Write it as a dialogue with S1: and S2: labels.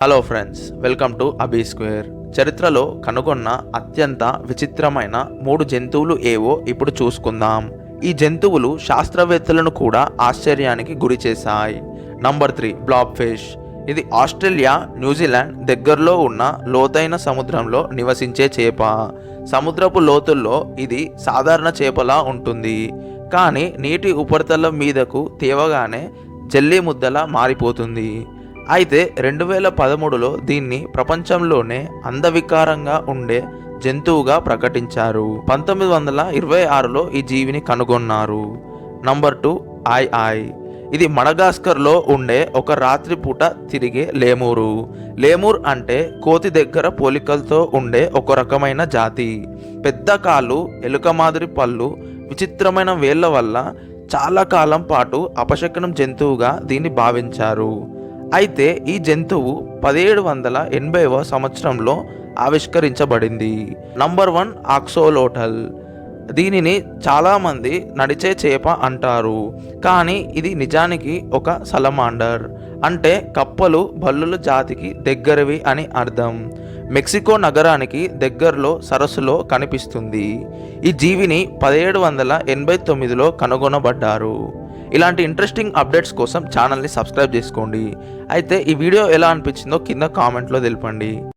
S1: Hello friends, welcome to అబీ square. చరిత్రలో కనుగొన్న అత్యంత విచిత్రమైన 3 జంతువులు ఏవో ఇప్పుడు చూసుకుందాం. ఈ జంతువులు శాస్త్రవేత్తలను కూడా ఆశ్చర్యానికి గురి చేశాయి. Number 3, blob fish. ఇది ఆస్ట్రేలియా, న్యూజిలాండ్ దగ్గరలో ఉన్న లోతైన సముద్రంలో నివసించే చేప. సముద్రపు లోతుల్లో ఇది సాధారణ చేపలా ఉంటుంది, కానీ నీటి ఉపరితలం మీదకు తేవగానే జెల్లీ ముద్దలా మారిపోతుంది. అయితే 2013లో దీన్ని ప్రపంచంలోనే అందవికారంగా ఉండే జంతువుగా ప్రకటించారు. 1926లో ఈ జీవిని కనుగొన్నారు. Number 2, I. ఇది మడగాస్కర్లో ఉండే ఒక రాత్రిపూట తిరిగే లేమూరు. లేమూర్ అంటే కోతి దగ్గర పోలికలతో ఉండే ఒక రకమైన జాతి. పెద్ద కాళ్ళు, ఎలుక మాదిరి పళ్ళు, విచిత్రమైన వేళ్ల వల్ల చాలా కాలం పాటు అపశకునం జంతువుగా దీన్ని భావించారు. అయితే ఈ జంతువు 1780వ సంవత్సరంలో ఆవిష్కరించబడింది. నంబర్ 1, ఆక్సోలోటల్. దీనిని చాలామంది నడిచే చేప అంటారు, కానీ ఇది నిజానికి ఒక సలమాండర్, అంటే కప్పలు బల్లుల జాతికి దగ్గరవి అని అర్థం. మెక్సికో నగరానికి దగ్గరలో సరస్సులో కనిపిస్తుంది. ఈ జీవిని 1789లో కనుగొనబడ్డారు. ఇలాంటి ఇంట్రెస్టింగ్ అప్డేట్స్ కోసం ఛానల్ని సబ్స్క్రైబ్ చేసుకోండి. అయితే ఈ వీడియో ఎలా అనిపించిందో కింద కామెంట్లో తెలపండి.